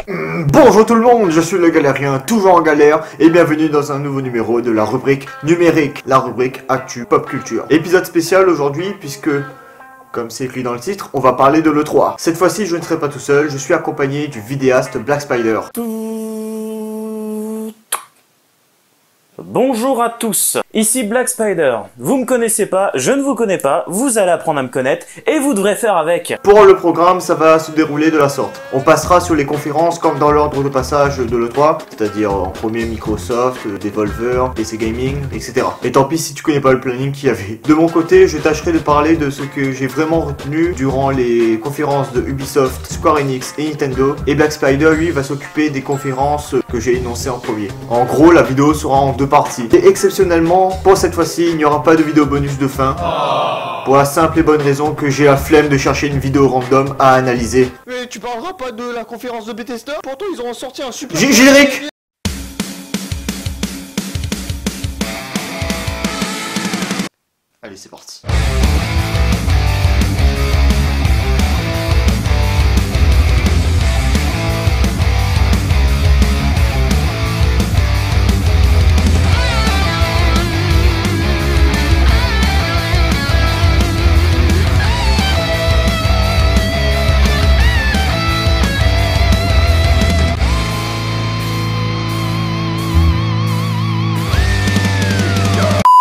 Bonjour tout le monde, je suis le galérien, toujours en galère, et bienvenue dans un nouveau numéro de la rubrique numérique, la rubrique Actu Pop Culture. Épisode spécial aujourd'hui puisque, comme c'est écrit dans le titre, on va parler de l'E3. Cette fois-ci, je ne serai pas tout seul, je suis accompagné du vidéaste Black Spider. Bonjour à tous, ici Black Spider. Vous me connaissez pas, je ne vous connais pas, vous allez apprendre à me connaître et vous devrez faire avec. Pour le programme, ça va se dérouler de la sorte. On passera sur les conférences comme dans l'ordre de passage de l'E3, c'est-à-dire en premier Microsoft, Devolver, PC Gaming, etc. Et tant pis si tu connais pas le planning qu'il y avait. De mon côté, je tâcherai de parler de ce que j'ai vraiment retenu durant les conférences de Ubisoft, Square Enix et Nintendo. Et Black Spider, lui, va s'occuper des conférences que j'ai énoncées en premier. En gros, la vidéo sera en deux parties. Et exceptionnellement, pour cette fois-ci, il n'y aura pas de vidéo bonus de fin. Pour la simple et bonne raison que j'ai la flemme de chercher une vidéo random à analyser. Mais tu parleras pas de la conférence de Bethesda? Pourtant ils auront sorti un super... Générique. Allez, c'est parti.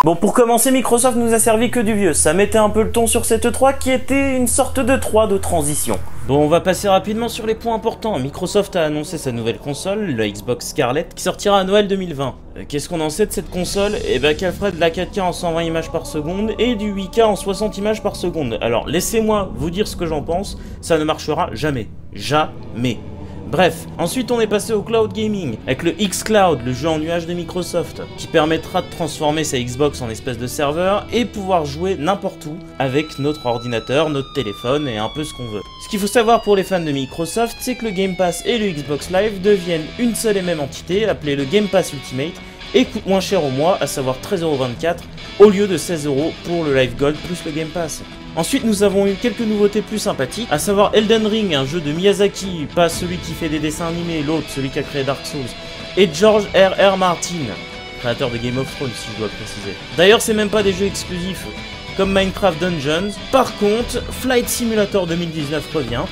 Bon, pour commencer, Microsoft nous a servi que du vieux. Ça mettait un peu le ton sur cette E3 qui était une sorte de 3 de transition. Bon, on va passer rapidement sur les points importants. Microsoft a annoncé sa nouvelle console, la Xbox Scarlett, qui sortira à Noël 2020. Qu'est-ce qu'on en sait de cette console? Eh ben qu'elle ferait de la 4K en 120 images par seconde et du 8K en 60 images par seconde. Alors, laissez-moi vous dire ce que j'en pense, ça ne marchera jamais. Jamais. Bref, ensuite on est passé au cloud gaming, avec le xCloud, le jeu en nuage de Microsoft, qui permettra de transformer sa Xbox en espèce de serveur et pouvoir jouer n'importe où avec notre ordinateur, notre téléphone et un peu ce qu'on veut. Ce qu'il faut savoir pour les fans de Microsoft, c'est que le Game Pass et le Xbox Live deviennent une seule et même entité, appelée le Game Pass Ultimate, et coûte moins cher au mois, à savoir 13,24€ au lieu de 16€ pour le Live Gold plus le Game Pass. Ensuite, nous avons eu quelques nouveautés plus sympathiques, à savoir Elden Ring, un jeu de Miyazaki, pas celui qui fait des dessins animés, l'autre, celui qui a créé Dark Souls, et George R.R. Martin, créateur de Game of Thrones si je dois préciser. D'ailleurs, c'est même pas des jeux exclusifs, comme Minecraft Dungeons. Par contre, Flight Simulator 2019 revient,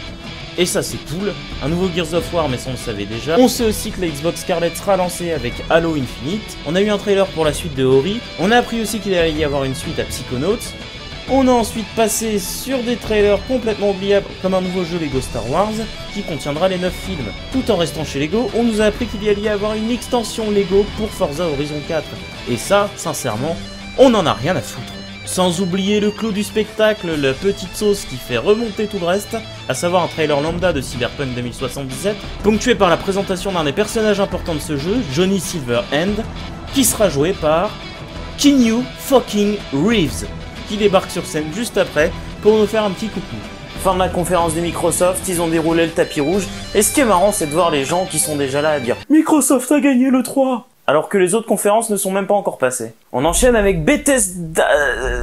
et ça c'est cool, un nouveau Gears of War mais ça on le savait déjà. On sait aussi que la Xbox Scarlett sera lancée avec Halo Infinite, on a eu un trailer pour la suite de Ori, on a appris aussi qu'il allait y avoir une suite à Psychonauts, on a ensuite passé sur des trailers complètement oubliables comme un nouveau jeu Lego Star Wars qui contiendra les 9 films. Tout en restant chez Lego, on nous a appris qu'il allait y avoir une extension Lego pour Forza Horizon 4. Et ça, sincèrement, on n'en a rien à foutre. Sans oublier le clou du spectacle, la petite sauce qui fait remonter tout le reste, à savoir un trailer lambda de Cyberpunk 2077, ponctué par la présentation d'un des personnages importants de ce jeu, Johnny Silverhand, qui sera joué par Keanu fucking Reeves, qui débarque sur scène juste après pour nous faire un petit coucou. Fin de la conférence de Microsoft, ils ont déroulé le tapis rouge, et ce qui est marrant c'est de voir les gens qui sont déjà là à dire « Microsoft a gagné le 3 !» alors que les autres conférences ne sont même pas encore passées. On enchaîne avec Bethesda...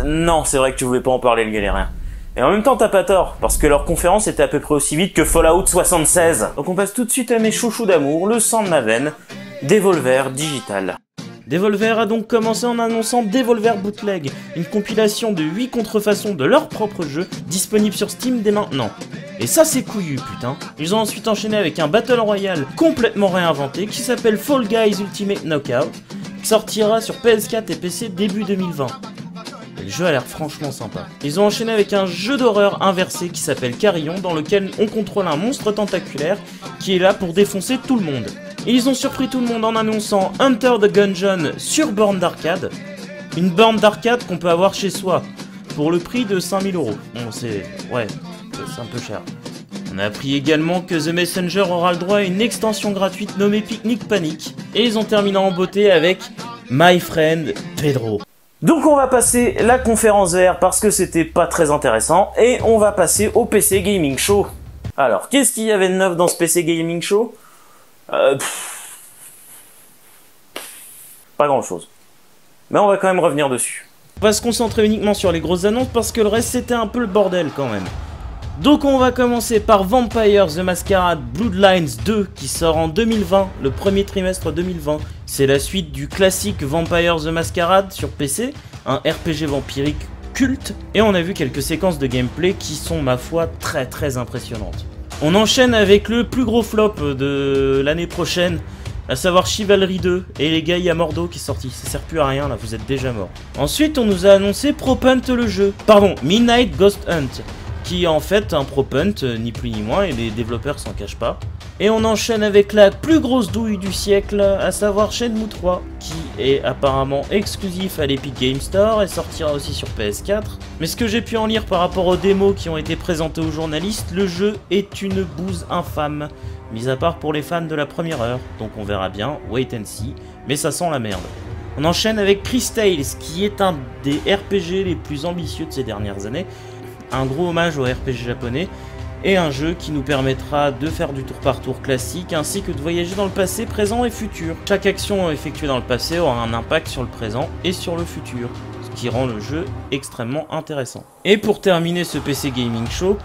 Non, c'est vrai que tu voulais pas en parler le galérien. Et en même temps t'as pas tort, parce que leur conférence était à peu près aussi vite que Fallout 76. Donc on passe tout de suite à mes chouchous d'amour, le sang de ma veine, Devolver Digital. Devolver a donc commencé en annonçant Devolver Bootleg, une compilation de 8 contrefaçons de leur propre jeu, disponible sur Steam dès maintenant. Et ça c'est couillu putain. Ils ont ensuite enchaîné avec un Battle Royale complètement réinventé qui s'appelle Fall Guys Ultimate Knockout, qui sortira sur PS4 et PC début 2020. Et le jeu a l'air franchement sympa. Ils ont enchaîné avec un jeu d'horreur inversé qui s'appelle Carillon, dans lequel on contrôle un monstre tentaculaire qui est là pour défoncer tout le monde. Et ils ont surpris tout le monde en annonçant Enter the Gungeon sur borne d'arcade. Une borne d'arcade qu'on peut avoir chez soi, pour le prix de 5000€. Bon c'est... ouais, c'est un peu cher. On a appris également que The Messenger aura le droit à une extension gratuite nommée Picnic Panic. Et ils ont terminé en beauté avec My Friend Pedro. Donc on va passer la conférence VR parce que c'était pas très intéressant. Et on va passer au PC Gaming Show. Alors, qu'est-ce qu'il y avait de neuf dans ce PC Gaming Show? Pas grand chose. Mais on va quand même revenir dessus. On va se concentrer uniquement sur les grosses annonces parce que le reste c'était un peu le bordel quand même. Donc on va commencer par Vampire the Masquerade Bloodlines 2 qui sort en 2020, le premier trimestre 2020. C'est la suite du classique Vampire the Masquerade sur PC, un RPG vampirique culte, et on a vu quelques séquences de gameplay qui sont ma foi très impressionnantes. On enchaîne avec le plus gros flop de l'année prochaine, à savoir Chivalry 2 et les gars Yamordo qui est sorti. Ça sert plus à rien là, vous êtes déjà mort. Ensuite on nous a annoncé Propunt le jeu, pardon, Midnight Ghost Hunt, qui est en fait un Propunt, ni plus ni moins, et les développeurs s'en cachent pas. Et on enchaîne avec la plus grosse douille du siècle, à savoir Shenmue 3, qui est apparemment exclusif à l'Epic Game Store et sortira aussi sur PS4. Mais ce que j'ai pu en lire par rapport aux démos qui ont été présentées aux journalistes, le jeu est une bouse infâme, mis à part pour les fans de la première heure, donc on verra bien, wait and see, mais ça sent la merde. On enchaîne avec Chris Tales, qui est un des RPG les plus ambitieux de ces dernières années, un gros hommage au RPG japonais, et un jeu qui nous permettra de faire du tour par tour classique ainsi que de voyager dans le passé, présent et futur. Chaque action effectuée dans le passé aura un impact sur le présent et sur le futur, ce qui rend le jeu extrêmement intéressant. Et pour terminer ce PC Gaming Show,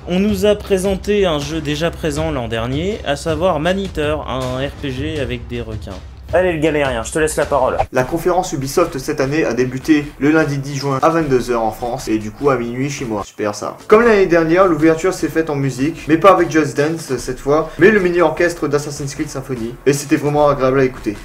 on nous a présenté un jeu déjà présent l'an dernier, à savoir Maneater, un RPG avec des requins. Allez le galérien, je te laisse la parole. La conférence Ubisoft cette année a débuté le lundi 10 juin à 22 h en France et du coup à minuit chez moi. Super ça. Comme l'année dernière, l'ouverture s'est faite en musique, mais pas avec Just Dance cette fois, mais le mini orchestre d'Assassin's Creed Symphony. Et c'était vraiment agréable à écouter.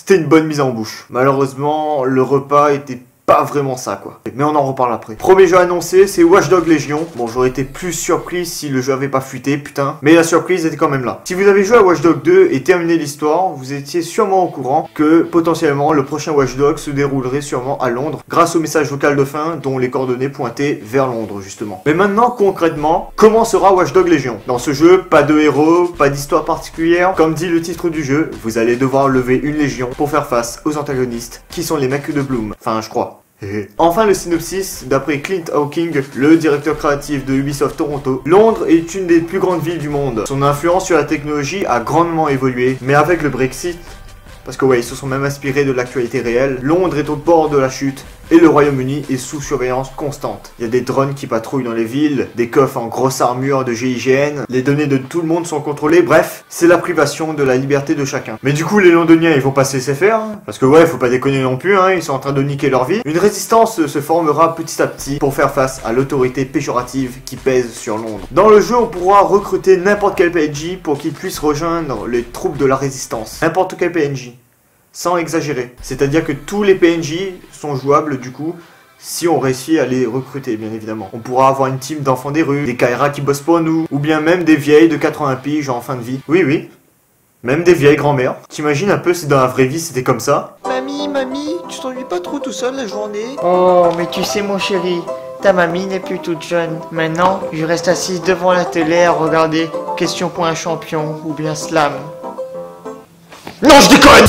C'était une bonne mise en bouche. Malheureusement, le repas était pas vraiment ça quoi. Mais on en reparle après. Premier jeu annoncé, c'est Watch Dogs Legion. Bon, j'aurais été plus surpris si le jeu avait pas fuité, putain. Mais la surprise était quand même là. Si vous avez joué à Watch Dogs 2 et terminé l'histoire, vous étiez sûrement au courant que potentiellement le prochain Watch Dogs se déroulerait sûrement à Londres, grâce au message vocal de fin dont les coordonnées pointaient vers Londres justement. Mais maintenant concrètement, comment sera Watch Dogs Legion? Dans ce jeu, pas de héros, pas d'histoire particulière. Comme dit le titre du jeu, vous allez devoir lever une légion pour faire face aux antagonistes, qui sont les mecs de Bloom. Enfin, je crois. Enfin le synopsis, d'après Clint Hawking, le directeur créatif de Ubisoft Toronto, Londres est une des plus grandes villes du monde. Son influence sur la technologie a grandement évolué, mais avec le Brexit, parce que ouais, ils se sont même inspirés de l'actualité réelle, Londres est au bord de la chute et le Royaume-Uni est sous surveillance constante. Il y a des drones qui patrouillent dans les villes, des coffres en grosse armure de GIGN, les données de tout le monde sont contrôlées, bref, c'est la privation de la liberté de chacun. Mais du coup, les Londoniens, ils vont pas se laisser faire, hein, parce que ouais, faut pas déconner non plus, hein, ils sont en train de niquer leur vie. Une résistance se formera petit à petit pour faire face à l'autorité péjorative qui pèse sur Londres. Dans le jeu, on pourra recruter n'importe quel PNJ pour qu'il puisse rejoindre les troupes de la résistance. N'importe quel PNJ. Sans exagérer. C'est-à-dire que tous les PNJ sont jouables du coup, si on réussit à les recruter bien évidemment. On pourra avoir une team d'enfants des rues, des Kaira qui bossent pour nous, ou bien même des vieilles de 80 piges en fin de vie. Oui, oui. Même des vieilles grand-mères. T'imagines un peu si dans la vraie vie c'était comme ça? Mamie, tu t'ennuies pas trop tout seul la journée? Oh, mais tu sais mon chéri, ta mamie n'est plus toute jeune. Maintenant, je reste assise devant la télé à regarder Question pour un champion ou bien Slam. Non, je déconne!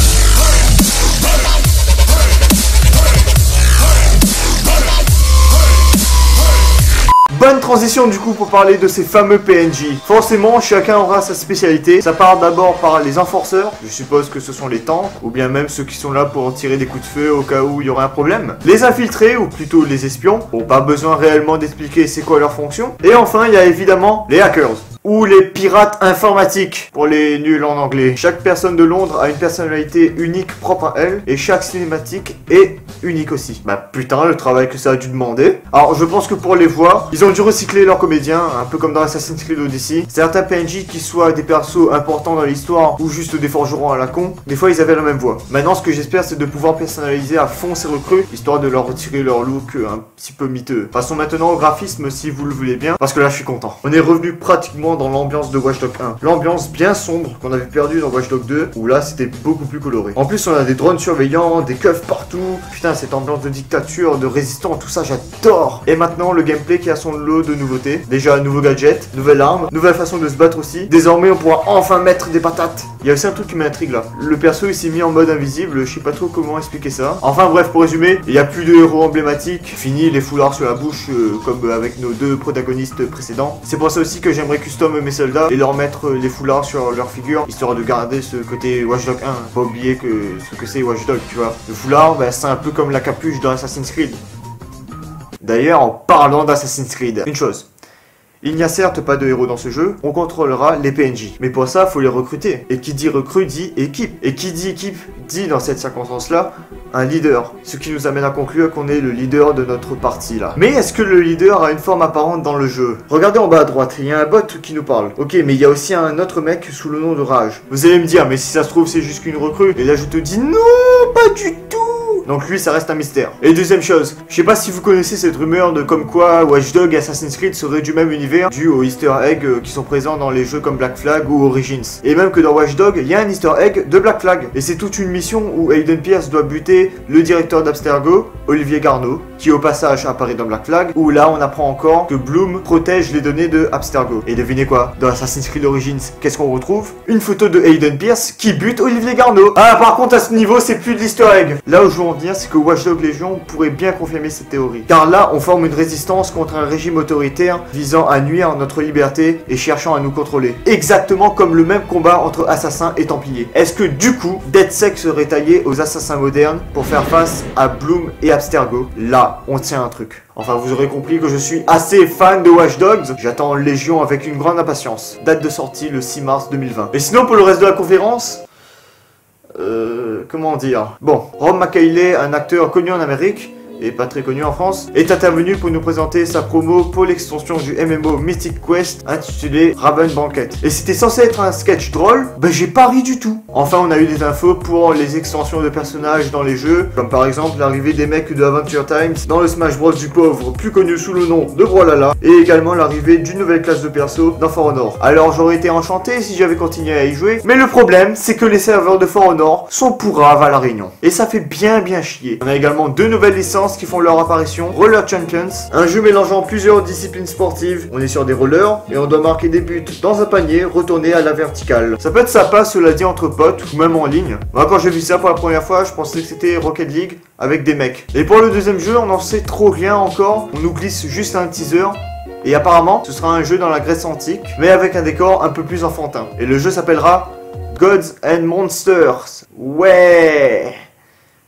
Bonne transition du coup pour parler de ces fameux PNJ. Forcément, chacun aura sa spécialité. Ça part d'abord par les enforceurs, je suppose que ce sont les tanks, ou bien même ceux qui sont là pour tirer des coups de feu au cas où il y aurait un problème. Les infiltrés, ou plutôt les espions. Bon, pas besoin réellement d'expliquer c'est quoi leur fonction. Et enfin, il y a évidemment les hackers. Ou les pirates informatiques, pour les nuls en anglais. Chaque personne de Londres a une personnalité unique propre à elle, et chaque cinématique est unique aussi. Bah putain, le travail que ça a dû demander. Alors je pense que pour les voix, ils ont dû recycler leurs comédiens, un peu comme dans Assassin's Creed Odyssey. Certains PNJ qui soient des persos importants dans l'histoire, ou juste des forgerons à la con, des fois ils avaient la même voix. Maintenant ce que j'espère c'est de pouvoir personnaliser à fond ces recrues, histoire de leur retirer leur look un petit peu miteux. Passons maintenant au graphisme si vous le voulez bien, parce que là je suis content. On est revenu pratiquement dans l'ambiance de Watch Dogs 1. L'ambiance bien sombre qu'on avait perdu dans Watch Dogs 2, où là c'était beaucoup plus coloré. En plus on a des drones surveillants, des keufs partout. Putain, cette ambiance de dictature, de résistants, tout ça j'adore. Et maintenant le gameplay qui a son lot de nouveautés. Déjà nouveau gadget, nouvelle arme, nouvelle façon de se battre aussi. Désormais on pourra enfin mettre des patates. Il y a aussi un truc qui m'intrigue là. Le perso il s'est mis en mode invisible, je sais pas trop comment expliquer ça. Enfin bref, pour résumer, il n'y a plus de héros emblématiques. Fini les foulards sur la bouche comme avec nos deux protagonistes précédents. C'est pour ça aussi que j'aimerais custom customer mes soldats et leur mettre les foulards sur leur figure, histoire de garder ce côté Watch Dogs 1. Pas oublier que ce que c'est Watch Dogs, tu vois. Le foulard, bah, c'est un peu comme la capuche dans Assassin's Creed. D'ailleurs, en parlant d'Assassin's Creed, une chose. Il n'y a certes pas de héros dans ce jeu, on contrôlera les PNJ. Mais pour ça, faut les recruter. Et qui dit recrue dit équipe. Et qui dit équipe dit dans cette circonstance-là un leader. Ce qui nous amène à conclure qu'on est le leader de notre partie là. Mais est-ce que le leader a une forme apparente dans le jeu? Regardez en bas à droite, il y a un bot qui nous parle. Ok, mais il y a aussi un autre mec sous le nom de Rage. Vous allez me dire, mais si ça se trouve c'est juste qu'une recrue. Et là je te dis non, pas du tout. Donc lui ça reste un mystère. Et deuxième chose, je sais pas si vous connaissez cette rumeur de comme quoi Watch Dogs et Assassin's Creed seraient du même univers dû aux easter eggs qui sont présents dans les jeux comme Black Flag ou Origins. Et même que dans Watch Dogs, il y a un easter egg de Black Flag. Et c'est toute une mission où Aiden Pierce doit buter le directeur d'Abstergo, Olivier Garneau, qui au passage apparaît dans Black Flag, où là on apprend encore que Bloom protège les données de Abstergo. Et devinez quoi? Dans Assassin's Creed Origins, qu'est-ce qu'on retrouve? Une photo de Aiden Pierce qui bute Olivier Garneau. Ah par contre à ce niveau c'est plus de l'easter egg. Là où je veux en venir, c'est que Watch Dogs Legion pourrait bien confirmer cette théorie. Car là on forme une résistance contre un régime autoritaire visant à nuire à notre liberté et cherchant à nous contrôler. Exactement comme le même combat entre assassins et templiers. Est-ce que du coup DeadSec serait taillé aux assassins modernes pour faire face à Bloom et Abstergo? Là on tient un truc. Enfin vous aurez compris que je suis assez fan de Watch Dogs. J'attends Légion avec une grande impatience. Date de sortie le 6 mars 2020. Et sinon pour le reste de la conférence, comment dire? Bon, Rob McKayley, un acteur connu en Amérique et pas très connu en France, est intervenu pour nous présenter sa promo pour l'extension du MMO Mythic Quest intitulé Raven Banquet. Et c'était censé être un sketch drôle, ben j'ai pas ri du tout. Enfin on a eu des infos pour les extensions de personnages dans les jeux, comme par exemple l'arrivée des mecs de Adventure Times dans le Smash Bros du pauvre, plus connu sous le nom de Brawlhalla, et également l'arrivée d'une nouvelle classe de perso dans For Honor. Alors j'aurais été enchanté si j'avais continué à y jouer, mais le problème c'est que les serveurs de For Honor sont pourraves à la Réunion. Et ça fait bien chier. On a également deux nouvelles licences qui font leur apparition, Roller Champions, un jeu mélangeant plusieurs disciplines sportives. On est sur des rollers et on doit marquer des buts dans un panier retourné à la verticale. Ça peut être sympa cela dit entre potes ou même en ligne. Moi quand j'ai vu ça pour la première fois, je pensais que c'était Rocket League avec des mecs. Et pour le deuxième jeu, on n'en sait trop rien encore. On nous glisse juste un teaser. Et apparemment, ce sera un jeu dans la Grèce antique, mais avec un décor un peu plus enfantin. Et le jeu s'appellera Gods and Monsters. Ouais!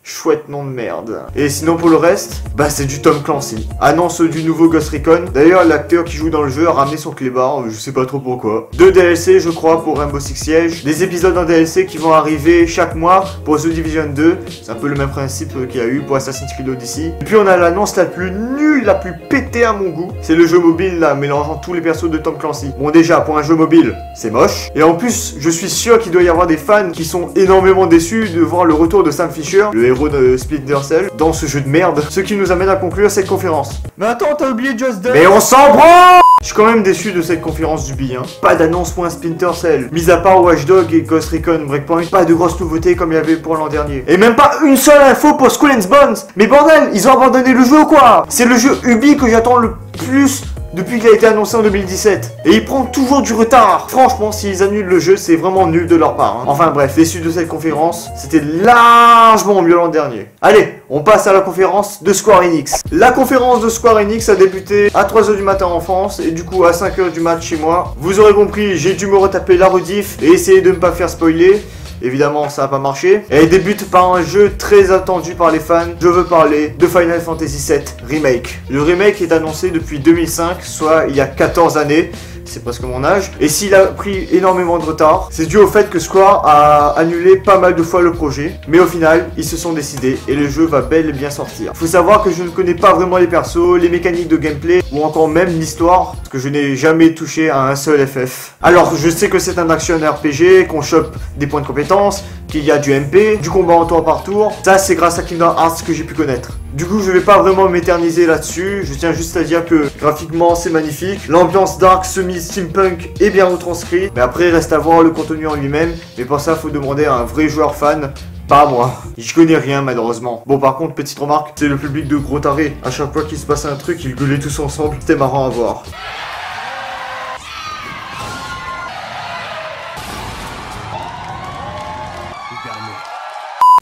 Chouette nom de merde. Et sinon pour le reste, bah c'est du Tom Clancy. Annonce du nouveau Ghost Recon. D'ailleurs l'acteur qui joue dans le jeu a ramené son clébard, je sais pas trop pourquoi. 2 DLC je crois pour Rainbow Six Siege. Des épisodes en DLC qui vont arriver chaque mois pour The Division 2. C'est un peu le même principe qu'il y a eu pour Assassin's Creed Odyssey. Et puis on a l'annonce la plus nulle, la plus pétée à mon goût. C'est le jeu mobile là, mélangeant tous les persos de Tom Clancy. Bon déjà pour un jeu mobile, c'est moche. Et en plus, je suis sûr qu'il doit y avoir des fans qui sont énormément déçus de voir le retour de Sam Fisher, le héros de Splinter Cell, dans ce jeu de merde, ce qui nous amène à conclure cette conférence. Mais attends, t'as oublié Just Dance. Mais on s'en branle. Je suis quand même déçu de cette conférence du billet. Pas d'annonce pour un Splinter Cell. Mis à part Watch Dogs et Ghost Recon Breakpoint, pas de grosses nouveautés comme il y avait pour l'an dernier. Et même pas une seule info pour Skull and Bones. Mais bordel, ils ont abandonné le jeu ou quoi? C'est le jeu Ubi que j'attends le plus depuis qu'il a été annoncé en 2017. Et il prend toujours du retard. Franchement, s'ils annulent le jeu, c'est vraiment nul de leur part. Enfin bref, déçu de cette conférence, c'était largement mieux l'an dernier. Allez, on passe à la conférence de Square Enix. La conférence de Square Enix a débuté à 3h du matin en France et du coup à 5h du mat chez moi. Vous aurez compris, j'ai dû me retaper la rediff et essayer de ne pas faire spoiler. Évidemment, ça n'a pas marché. Et elle débute par un jeu très attendu par les fans. Je veux parler de Final Fantasy VII Remake. Le remake est annoncé depuis 2005, soit il y a 14 années. C'est presque mon âge. Et s'il a pris énormément de retard, c'est dû au fait que Square a annulé pas mal de fois le projet. Mais au final, ils se sont décidés et le jeu va bel et bien sortir. Faut savoir que je ne connais pas vraiment les persos, les mécaniques de gameplay ou encore même l'histoire, parce que je n'ai jamais touché à un seul FF. Alors, je sais que c'est un action RPG, qu'on chope des points de compétence, qu'il y a du MP, du combat en tour par tour. Ça, c'est grâce à Kingdom Hearts que j'ai pu connaître. Du coup, je vais pas vraiment m'éterniser là-dessus. Je tiens juste à dire que graphiquement, c'est magnifique. L'ambiance dark semi-steampunk est bien retranscrite. Mais après, reste à voir le contenu en lui-même. Mais pour ça, faut demander à un vrai joueur fan. Pas moi. Je connais rien malheureusement. Bon par contre, petite remarque, c'est le public de gros tarés. À chaque fois qu'il se passe un truc, ils gueulaient tous ensemble. C'était marrant à voir.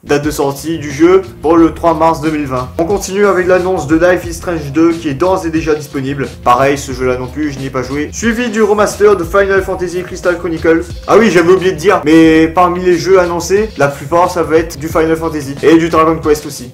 Date de sortie du jeu pour le 3 mars 2020. On continue avec l'annonce de Life is Strange 2 qui est d'ores et déjà disponible. Pareil, ce jeu là non plus, je n'y ai pas joué. Suivi du remaster de Final Fantasy Crystal Chronicles. Ah oui, j'avais oublié de dire, mais parmi les jeux annoncés, la plupart ça va être du Final Fantasy et du Dragon Quest aussi.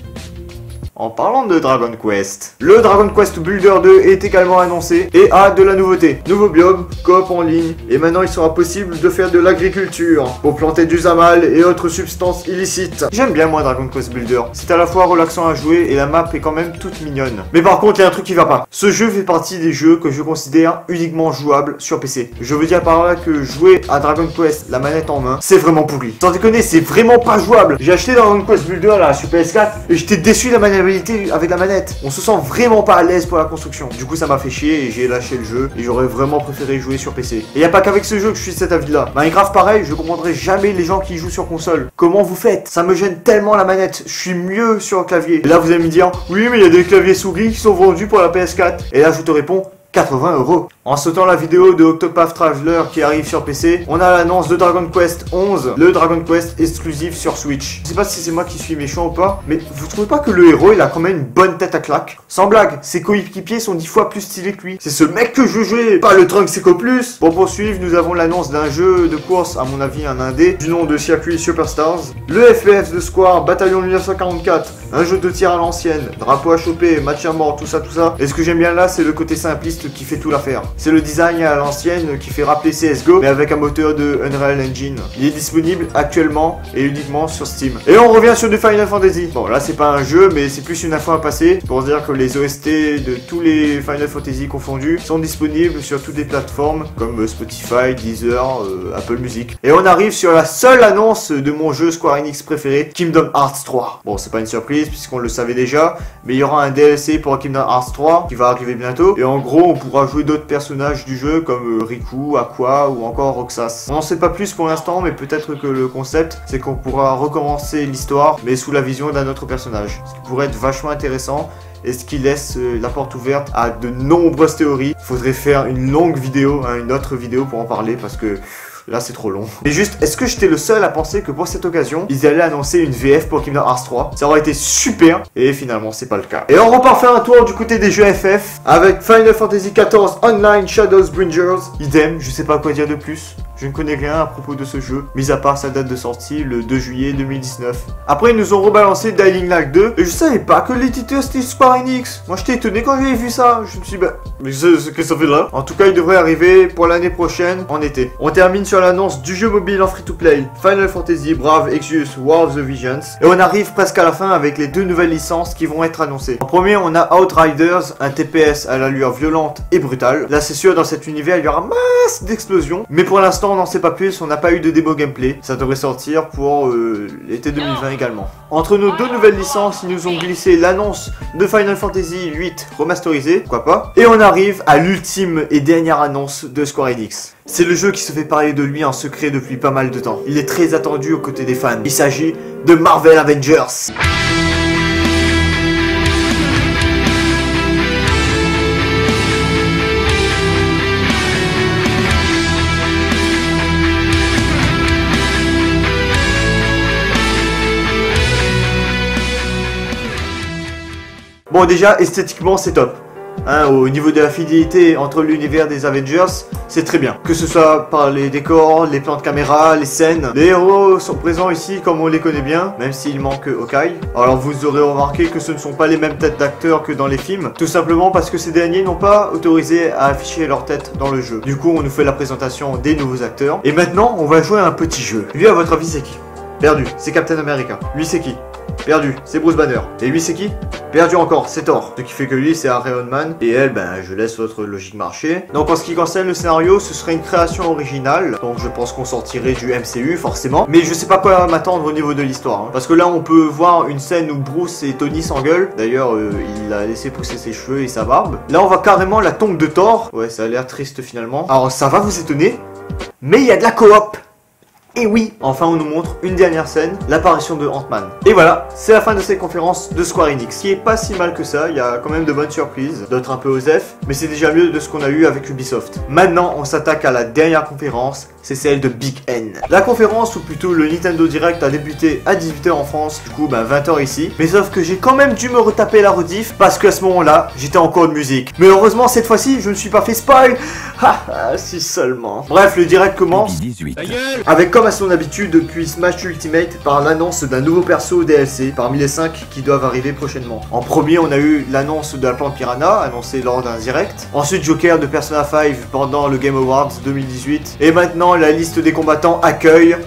En parlant de Dragon Quest, le Dragon Quest Builder 2 est également annoncé et a de la nouveauté. Nouveau biome, coop en ligne, et maintenant il sera possible de faire de l'agriculture pour planter du zamal et autres substances illicites. J'aime bien moi Dragon Quest Builder, c'est à la fois relaxant à jouer et la map est quand même toute mignonne. Mais par contre il y a un truc qui va pas. Ce jeu fait partie des jeux que je considère uniquement jouables sur PC. Je veux dire par là que jouer à Dragon Quest la manette en main, c'est vraiment pourri. Sans déconner, c'est vraiment pas jouable. J'ai acheté Dragon Quest Builder là sur PS4 et j'étais déçu de la maniabilité avec la manette. On se sent vraiment pas à l'aise pour la construction. Du coup ça m'a fait chier et j'ai lâché le jeu et j'aurais vraiment préféré jouer sur PC. Et y a pas qu'avec ce jeu que je suis de cet avis là. Minecraft pareil, je comprendrai jamais les gens qui jouent sur console. Comment vous faites? Ça me gêne tellement la manette. Je suis mieux sur le clavier. Et là vous allez me dire, oui mais il y a des claviers souris qui sont vendus pour la PS4. Et là je te réponds, 80 €. En sautant la vidéo de Octopath Traveler qui arrive sur PC, on a l'annonce de Dragon Quest 11, le Dragon Quest exclusif sur Switch. Je sais pas si c'est moi qui suis méchant ou pas, mais vous trouvez pas que le héros il a quand même une bonne tête à claque? Sans blague, ses coéquipiers sont 10 fois plus stylés que lui. C'est ce mec que je veux jouer, pas le Trunks Echo Plus. Pour poursuivre, nous avons l'annonce d'un jeu de course, à mon avis un indé, du nom de Circuit Superstars. Le FPS de Square, Bataillon 1944, un jeu de tir à l'ancienne, drapeau à choper, match à mort, tout ça. Et ce que j'aime bien là, c'est le côté simpliste qui fait tout l'affaire. C'est le design à l'ancienne qui fait rappeler CSGO, mais avec un moteur de Unreal Engine. Il est disponible actuellement et uniquement sur Steam. Et on revient sur du Final Fantasy. Bon, là c'est pas un jeu, mais c'est plus une info à passer pour dire que les OST de tous les Final Fantasy confondus sont disponibles sur toutes les plateformes comme Spotify, Deezer, Apple Music. Et on arrive sur la seule annonce de mon jeu Square Enix préféré, Kingdom Hearts 3. Bon, c'est pas une surprise puisqu'on le savait déjà, mais il y aura un DLC pour Kingdom Hearts 3 qui va arriver bientôt. Et en gros, on pourra jouer d'autres personnages du jeu comme Riku, Aqua ou encore Roxas. On n'en sait pas plus pour l'instant, mais peut-être que le concept c'est qu'on pourra recommencer l'histoire mais sous la vision d'un autre personnage. Ce qui pourrait être vachement intéressant et ce qui laisse la porte ouverte à de nombreuses théories. Il faudrait faire une longue vidéo, une autre vidéo pour en parler parce que là c'est trop long. Et juste, est-ce que j'étais le seul à penser que pour cette occasion, ils allaient annoncer une VF pour Kingdom Hearts 3? Ça aurait été super, et finalement c'est pas le cas. Et on repart faire un tour du côté des jeux FF, avec Final Fantasy XIV Online Shadowbringers. Idem, je sais pas quoi dire de plus. Je ne connais rien à propos de ce jeu, mis à part sa date de sortie, le 2 juillet 2019. Après, ils nous ont rebalancé Dying Light 2, et je savais pas que l'éditeur c'était Square Enix. Moi, j'étais étonné quand j'avais vu ça. Je me suis dit, bah, mais ce que ça fait là? En tout cas, il devrait arriver pour l'année prochaine, en été. On termine sur l'annonce du jeu mobile en free-to-play, Final Fantasy Brave Exvius War of the Visions. Et on arrive presque à la fin avec les deux nouvelles licences qui vont être annoncées. En premier, on a Outriders, un TPS à l'allure violente et brutale. Là, c'est sûr, dans cet univers, il y aura masse d'explosions. Mais pour l'instant, on n'en sait pas plus, on n'a pas eu de démo gameplay. Ça devrait sortir pour l'été 2020 également. Entre nos deux nouvelles licences, ils nous ont glissé l'annonce de Final Fantasy 8 remasterisé, pourquoi pas. Et on arrive à l'ultime et dernière annonce de Square Enix. C'est le jeu qui se fait parler de lui en secret depuis pas mal de temps. Il est très attendu aux côtés des fans. Il s'agit de Marvel Avengers. Bon, déjà, esthétiquement, c'est top. Au niveau de la fidélité entre l'univers des Avengers, c'est très bien. Que ce soit par les décors, les plans de caméra, les scènes. Les héros sont présents ici comme on les connaît bien, même s'il manque Hawkeye. Alors vous aurez remarqué que ce ne sont pas les mêmes têtes d'acteurs que dans les films, tout simplement parce que ces derniers n'ont pas autorisé à afficher leur tête dans le jeu. Du coup, on nous fait la présentation des nouveaux acteurs. Et maintenant, on va jouer à un petit jeu. Lui, à votre avis, c'est qui? Perdu, c'est Captain America. Lui, c'est qui? Perdu, c'est Bruce Banner. Et lui, c'est qui? Perdu encore, c'est Thor. Ce qui fait que lui, c'est Iron Man. Et elle, ben, je laisse votre logique marcher. Donc, en ce qui concerne le scénario, ce serait une création originale. Donc, je pense qu'on sortirait du MCU, forcément. Mais je sais pas quoi m'attendre au niveau de l'histoire. Parce que là, on peut voir une scène où Bruce et Tony s'engueulent. D'ailleurs, il a laissé pousser ses cheveux et sa barbe. Là, on voit carrément la tombe de Thor. Ouais, ça a l'air triste finalement. Alors, ça va vous étonner, mais il y a de la coop. Et oui, enfin on nous montre une dernière scène, l'apparition de Ant-Man. Et voilà, c'est la fin de cette conférence de Square Enix, qui est pas si mal que ça, il y a quand même de bonnes surprises, d'autres un peu osef, mais c'est déjà mieux de ce qu'on a eu avec Ubisoft. Maintenant, on s'attaque à la dernière conférence, c'est celle de Big N. La conférence, ou plutôt le Nintendo Direct, a débuté à 18h en France, du coup 20h ici, mais sauf que j'ai quand même dû me retaper la rediff, parce qu'à ce moment-là, j'étais en cours de musique. Mais heureusement, cette fois-ci, je ne suis pas fait spoil. Si seulement. Bref, le direct commence avec, comme à son habitude depuis Smash Ultimate, par l'annonce d'un nouveau perso DLC parmi les 5 qui doivent arriver prochainement. En premier, on a eu l'annonce de la plante Piranha, annoncée lors d'un direct. Ensuite, Joker de Persona 5 pendant le Game Awards 2018. Et maintenant, la liste des combattants accueille...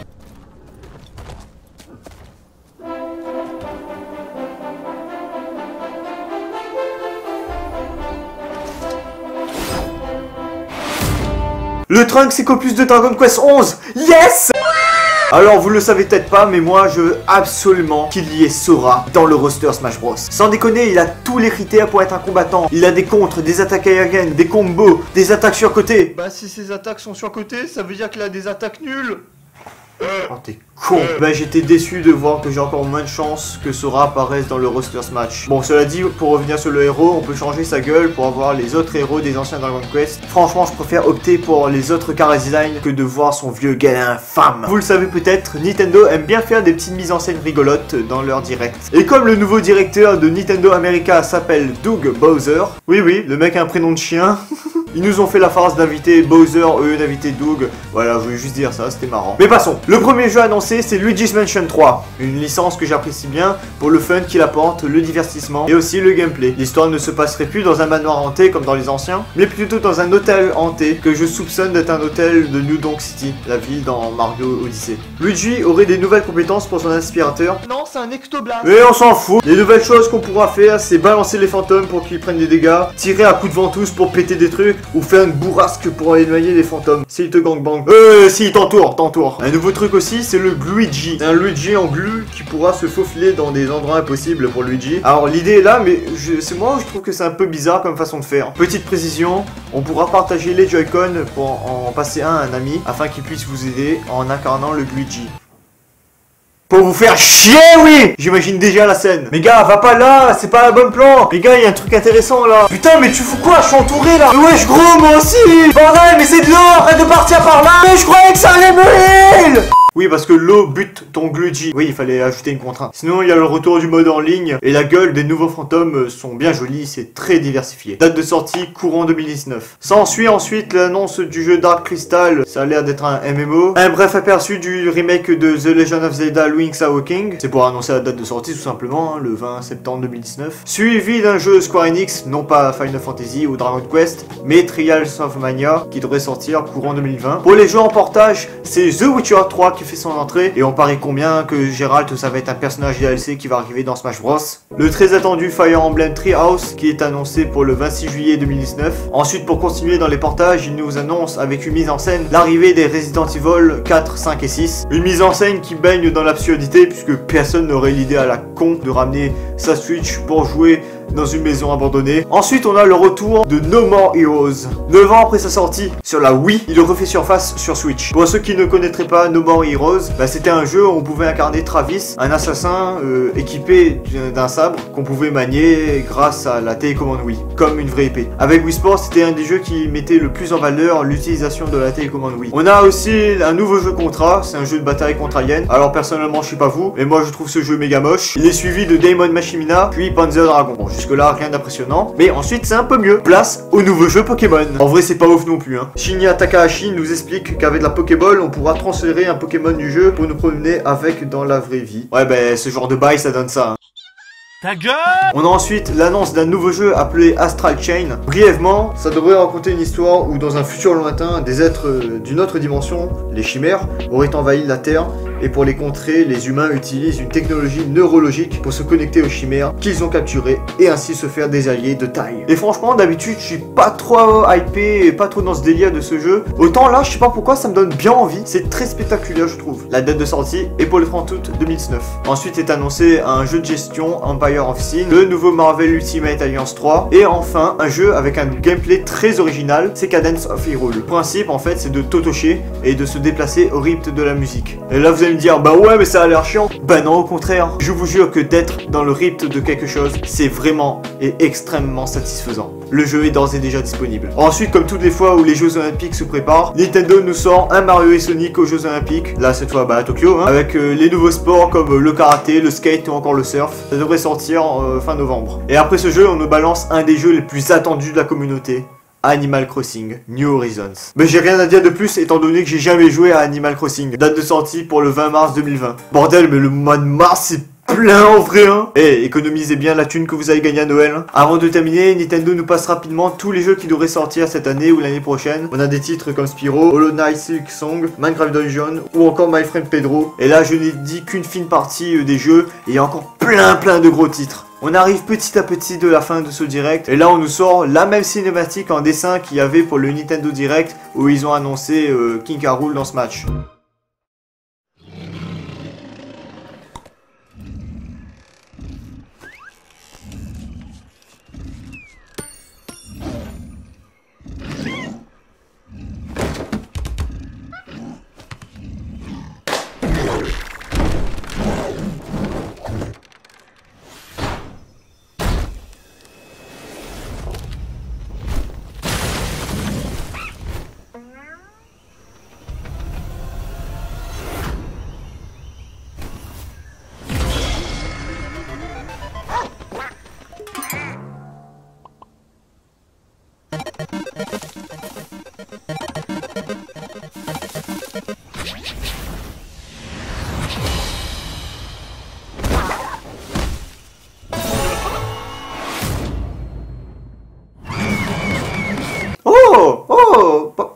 Le Trunks Ecopus de Dragon Quest 11. Yes! Alors vous le savez peut-être pas, mais moi je veux absolument qu'il y ait Sora dans le roster Smash Bros. Sans déconner, il a tous les critères pour être un combattant. Il a des contres, des attaques aériennes, des combos, des attaques surcotées. Bah si ses attaques sont surcotées, ça veut dire qu'il a des attaques nulles. Oh t'es con. Ben j'étais déçu de voir que j'ai encore moins de chance que Sora apparaisse dans le roster Smash. Bon, cela dit, pour revenir sur le héros, on peut changer sa gueule pour avoir les autres héros des anciens Dragon Quest. Franchement, je préfère opter pour les autres chara design que de voir son vieux gars infâme. Vous le savez peut-être, Nintendo aime bien faire des petites mises en scène rigolotes dans leur direct. Et comme le nouveau directeur de Nintendo America s'appelle Doug Bowser, oui, le mec a un prénom de chien. Ils nous ont fait la farce d'inviter Bowser, eux d'inviter Doug. Voilà, je voulais juste dire ça, c'était marrant. Mais passons. Le premier jeu annoncé, c'est Luigi's Mansion 3. Une licence que j'apprécie bien pour le fun qu'il apporte, le divertissement et aussi le gameplay. L'histoire ne se passerait plus dans un manoir hanté comme dans les anciens, mais plutôt dans un hôtel hanté que je soupçonne d'être un hôtel de New Donk City, la ville dans Mario Odyssey. Luigi aurait des nouvelles compétences pour son aspirateur. Non, c'est un ectoblast. Mais on s'en fout. Les nouvelles choses qu'on pourra faire, c'est balancer les fantômes pour qu'ils prennent des dégâts, tirer à coups de ventouse pour péter des trucs, ou faire une bourrasque pour aller noyer les fantômes. S'ils te gangbang. Si, t'entoure. Un nouveau truc aussi, c'est le Gluigi. C'est un Luigi en glu qui pourra se faufiler dans des endroits impossibles pour Luigi. Alors l'idée est là, mais c'est moi je trouve que c'est un peu bizarre comme façon de faire. Petite précision, on pourra partager les Joy-Con pour en passer un à un ami, afin qu'il puisse vous aider en incarnant le Luigi. Pour vous faire chier, oui! J'imagine déjà la scène. Mais gars, va pas là, c'est pas la bonne plan. Mais gars, il y a un truc intéressant là. Putain, mais tu fous quoi? Je suis entouré là. Mais wesh, gros, moi aussi. Bordel, mais c'est de l'eau, arrête de partir par là. Mais je croyais que ça allait me heal. Oui, parce que l'eau bute ton Luigi. Oui, il fallait ajouter une contrainte. Sinon, il y a le retour du mode en ligne. Et la gueule des nouveaux fantômes sont bien jolies, c'est très diversifié. Date de sortie, courant 2019. S'ensuit ensuite l'annonce du jeu Dark Crystal. Ça a l'air d'être un MMO. Un bref aperçu du remake de The Legend of Zelda Link's Awakening. C'est pour annoncer la date de sortie tout simplement, hein, le 20 septembre 2019. Suivi d'un jeu Square Enix, non pas Final Fantasy ou Dragon Quest, mais Trials of Mania, qui devrait sortir courant 2020. Pour les jeux en portage, c'est The Witcher 3 qui fait son entrée, et on parie combien que Geralt ça va être un personnage DLC qui va arriver dans Smash Bros. Le très attendu Fire Emblem Treehouse qui est annoncé pour le 26 juillet 2019. Ensuite, pour continuer dans les portages, il nous annonce avec une mise en scène l'arrivée des Resident Evil 4, 5 et 6. Une mise en scène qui baigne dans l'absurdité puisque personne n'aurait l'idée à la con de ramener sa Switch pour jouer dans une maison abandonnée. Ensuite, on a le retour de No More Heroes. 9 ans après sa sortie sur la Wii, il refait surface sur Switch. Pour ceux qui ne connaîtraient pas No More Heroes, c'était un jeu où on pouvait incarner Travis, un assassin équipé d'un sabre qu'on pouvait manier grâce à la télécommande Wii, comme une vraie épée. Avec Wii Sports, c'était un des jeux qui mettait le plus en valeur l'utilisation de la télécommande Wii. On a aussi un nouveau jeu Contra, c'est un jeu de bataille contre aliens. Alors personnellement, je sais pas vous, mais moi je trouve ce jeu méga moche. Il est suivi de Daemon Machimina, puis Panzer Dragon. Bon, jusque là, rien d'impressionnant, mais ensuite c'est un peu mieux. Place au nouveau jeu Pokémon. En vrai, c'est pas ouf non plus, hein. Shinya Takahashi nous explique qu'avec la Pokéball, on pourra transférer un Pokémon du jeu pour nous promener avec dans la vraie vie. Ouais, ben, ce genre de bail, ça donne ça, hein. Ta gueule! On a ensuite l'annonce d'un nouveau jeu appelé Astral Chain. Brièvement, ça devrait raconter une histoire où dans un futur lointain, des êtres d'une autre dimension, les chimères, auraient envahi la Terre. Et pour les contrer, les humains utilisent une technologie neurologique pour se connecter aux chimères qu'ils ont capturées et ainsi se faire des alliés de taille. Et franchement, d'habitude, je suis pas trop hypé et pas trop dans ce délire de ce jeu. Autant là, je sais pas pourquoi, ça me donne bien envie. C'est très spectaculaire, je trouve. La date de sortie est pour le 30 août 2019. Ensuite est annoncé un jeu de gestion Empire Empire of Sin, le nouveau Marvel Ultimate Alliance 3, et enfin un jeu avec un gameplay très original, c'est Cadence of Hyrule. Le principe en fait c'est de tautocher et de se déplacer au rythme de la musique. Et là vous allez me dire, bah ouais mais ça a l'air chiant. Bah non, au contraire, je vous jure que d'être dans le rythme de quelque chose, c'est vraiment et extrêmement satisfaisant. Le jeu est d'ores et déjà disponible. Ensuite, comme toutes les fois où les Jeux Olympiques se préparent, Nintendo nous sort un Mario et Sonic aux Jeux Olympiques, là cette fois à Tokyo, hein, avec les nouveaux sports comme le karaté, le skate ou encore le surf. Ça devrait sortir fin novembre. Et après ce jeu, on nous balance un des jeux les plus attendus de la communauté, Animal Crossing New Horizons. Mais j'ai rien à dire de plus étant donné que j'ai jamais joué à Animal Crossing. Date de sortie pour le 20 mars 2020. Bordel, mais le mois de mars c'est plein en vrai hein. Eh, économisez bien la thune que vous avez gagnée à Noël hein. Avant de terminer, Nintendo nous passe rapidement tous les jeux qui devraient sortir cette année ou l'année prochaine. On a des titres comme Spyro, Hollow Knight Silk Song, Minecraft Dungeon ou encore My Friend Pedro. Et là je n'ai dit qu'une fine partie des jeux et il y a encore plein de gros titres. On arrive petit à petit de la fin de ce direct et là on nous sort la même cinématique en dessin qu'il y avait pour le Nintendo Direct où ils ont annoncé King K. Rool dans ce match.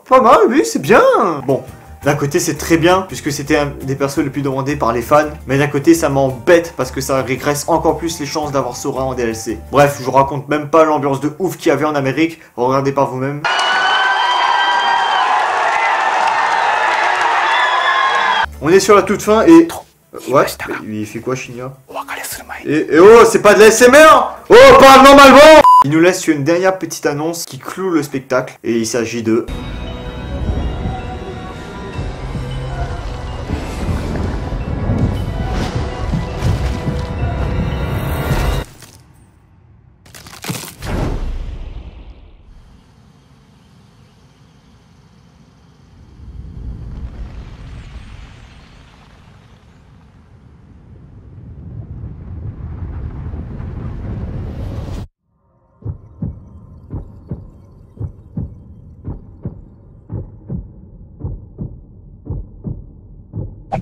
Pas mal, oui, c'est bien. Bon, d'un côté c'est très bien, puisque c'était un des persos les plus demandés par les fans, mais d'un côté ça m'embête, parce que ça régresse encore plus les chances d'avoir Sora en DLC. Bref, je vous raconte même pas l'ambiance de ouf qu'il y avait en Amérique, regardez par vous-même. On est sur la toute fin et... Ouais, il fait quoi Shinya? Et oh, c'est pas de la SMR. Oh, parle normalement. Il nous laisse sur une dernière petite annonce qui cloue le spectacle, et il s'agit de...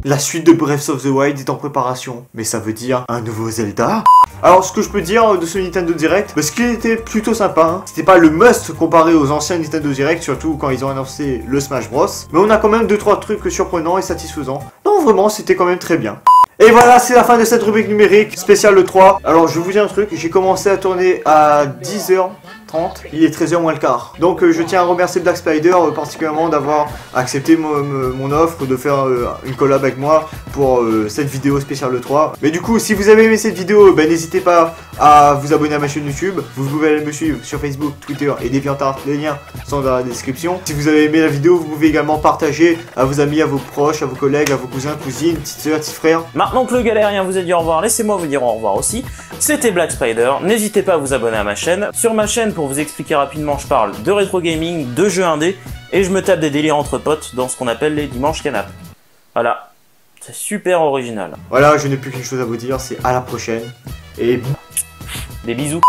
La suite de Breath of the Wild est en préparation, mais ça veut dire un nouveau Zelda. Alors ce que je peux dire de ce Nintendo Direct, parce qu'il était plutôt sympa, hein. C'était pas le must comparé aux anciens Nintendo Direct, surtout quand ils ont annoncé le Smash Bros. Mais on a quand même 2-3 trucs surprenants et satisfaisants. Non vraiment c'était quand même très bien. Et voilà, c'est la fin de cette rubrique numérique spéciale le 3. Alors je vous dis un truc, j'ai commencé à tourner à 10h30, il est 13h moins le quart. Donc je tiens à remercier Black Spider particulièrement d'avoir accepté mon offre de faire une collab avec moi pour cette vidéo spéciale le 3. Mais du coup, si vous avez aimé cette vidéo, n'hésitez pas à vous abonner à ma chaîne YouTube. Vous pouvez aller me suivre sur Facebook, Twitter et DeviantArt, les liens sont dans la description. Si vous avez aimé la vidéo, vous pouvez également partager à vos amis, à vos proches, à vos collègues, à vos cousins, cousines, petites soeurs, petits frères. Maintenant que le galérien vous a dit au revoir, laissez-moi vous dire au revoir aussi. C'était Black Spider, n'hésitez pas à vous abonner à ma chaîne. Sur ma chaîne, pour vous expliquer rapidement, je parle de rétro gaming, de jeux indés, et je me tape des délires entre potes dans ce qu'on appelle les dimanches canap. Voilà, c'est super original. Voilà, je n'ai plus qu'une chose à vous dire, c'est à la prochaine, et... Des bisous.